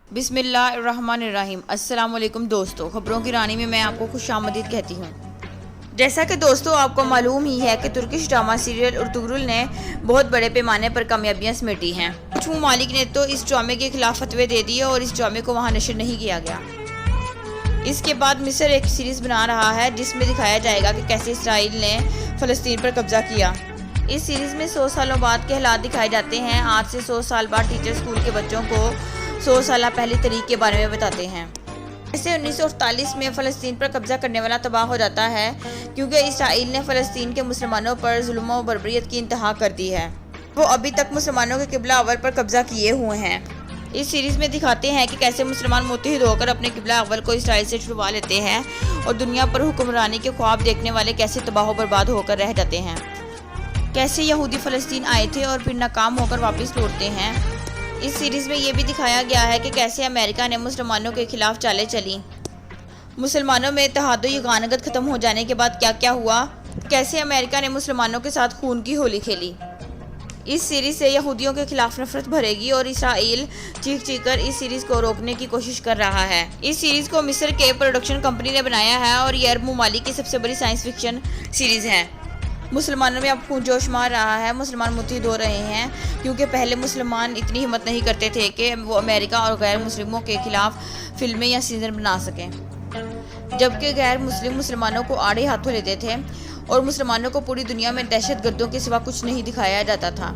बिस्मिल्लाहिर्रहमानिर्रहीम। अस्सलाम वालेकुम दोस्तों, खबरों की रानी में मैं आपको खुश आमदीद कहती हूँ। जैसा कि दोस्तों आपको मालूम ही है कि तुर्किश ड्रामा सीरियल अर्तुगरुल ने बहुत बड़े पैमाने पर कामयाबियां समेटी हैं। कुछ ममालिक ने तो इस ड्रामे के खिलाफ फतवे दे दिए और इस ड्रामे को वहां नशर नहीं किया गया। इसके बाद मिस्र एक सीरीज़ बना रहा है जिसमें दिखाया जाएगा कि कैसे इसराइल ने फ़लस्तीन पर कब्जा किया। इस सीरीज़ में 100 सालों बाद के हालात दिखाए जाते हैं। आज से 100 साल बाद टीचर स्कूल के बच्चों को 100 साल पहले तारीख के बारे में बताते हैं। ऐसे 1948 में फ़लस्तीन पर कब्जा करने वाला तबाह हो जाता है क्योंकि इसराइल ने फ़लस्तीन के मुसलमानों पर जुल्म और बर्बरियत की इंतहा कर दी है। वो अभी तक मुसलमानों के किबला अव्वल पर कब्जा किए हुए हैं। इस सीरीज़ में दिखाते हैं कि कैसे मुसलमान मुत्तहिद होकर अपने किबला अव्वल को इसराइल से छुड़वा लेते हैं और दुनिया पर हुक्मरानी के ख्वाब देखने वाले कैसे तबाह बर्बाद होकर रह जाते हैं। कैसे यहूदी फ़लस्तीन आए थे और फिर नाकाम होकर वापस लौटते हैं। इस सीरीज़ में ये भी दिखाया गया है कि कैसे अमेरिका ने मुसलमानों के खिलाफ चालें चली। मुसलमानों में इत्तेहाद व यगानत ख़त्म हो जाने के बाद क्या क्या हुआ, कैसे अमेरिका ने मुसलमानों के साथ खून की होली खेली। इस सीरीज़ से यहूदियों के खिलाफ नफरत भरेगी और इसराइल चीख चीख कर इस सीरीज़ को रोकने की कोशिश कर रहा है। इस सीरीज़ को मिस्र के प्रोडक्शन कंपनी ने बनाया है और ये अरब ममालिक की सबसे बड़ी साइंस फिक्शन सीरीज़ है। मुसलमानों में अब खून जोश मार रहा है। मुसलमान मुत्तहिद हो रहे हैं क्योंकि पहले मुसलमान इतनी हिम्मत नहीं करते थे कि वो अमेरिका और गैर मुस्लिमों के खिलाफ फिल्में या सीजन बना सकें, जबकि गैर मुस्लिम मुसलमानों को आड़े हाथों लेते थे और मुसलमानों को पूरी दुनिया में दहशत गर्दों के सिवा कुछ नहीं दिखाया जाता था,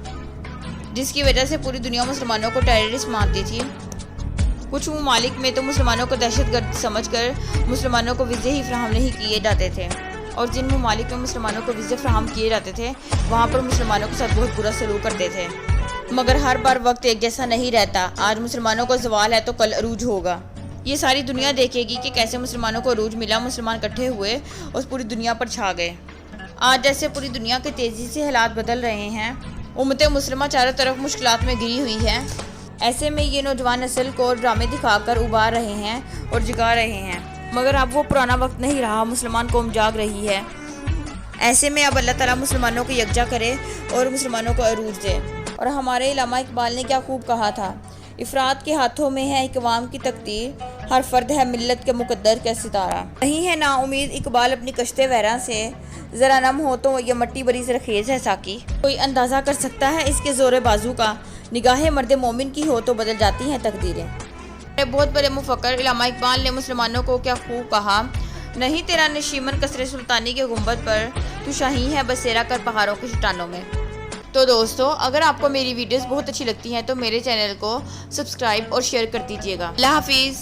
जिसकी वजह से पूरी दुनिया मुसलमानों को टेररिस्ट मानती थी। कुछ ममालिक में तो मुसलमानों को दहशत गर्द समझकर मुसलमानों को वीज़े ही फराहम नहीं किए जाते थे और जिन ममालिक में मुसलमानों को वीज़े फराहम किए जाते थे वहाँ पर मुसलमानों के साथ बहुत बुरा सलूक करते थे। मगर हर बार वक्त एक जैसा नहीं रहता। आज मुसलमानों को ज़वाल है तो कल अरूज होगा। ये सारी दुनिया देखेगी कि कैसे मुसलमानों को अरूज मिला, मुसलमान इकट्ठे हुए और पूरी दुनिया पर छा गए। आज जैसे पूरी दुनिया के तेज़ी से हालात बदल रहे हैं, उम्मत मुस्लिमा चारों तरफ मुश्किलात में घिरी हुई है। ऐसे में ये नौजवान नस्ल को ड्रामे दिखाकर उबार रहे हैं और जगा रहे हैं। मगर अब वो पुराना वक्त नहीं रहा, मुसलमान कौम जाग रही है। ऐसे में अब अल्लाह ताला मुसलमानों को यकजा करे और मुसलमानों को अरूज दे। और हमारे इल्लामा इकबाल ने क्या खूब कहा था, इफ़रात के हाथों में है इक़वाम की तकदीर, हर फर्द है मिल्लत के मुकद्दर का सितारा। नहीं है ना उम्मीद इकबाल अपनी कश्ते वहरा से, ज़रा नम हो तो ये मट्टी बड़ी ज़रख़ेज़ है साकी। कोई अंदाज़ा कर सकता है इसके ज़ोरे बाजू का, निगाहें मर्द मोमिन की हो तो बदल जाती हैं तकदीरें। बहुत बड़े मुफक्कर इल्लामा इकबाल ने मुसलमानों को क्या खूब कहा, नहीं तेरा नशीमन कसरे सुल्तानी के गुंबद पर, तू शाही है बसेरा कर पहाड़ों की चट्टानों में। तो दोस्तों, अगर आपको मेरी वीडियोस बहुत अच्छी लगती हैं तो मेरे चैनल को सब्सक्राइब और शेयर कर दीजिएगा। अल्लाह हाफिज़।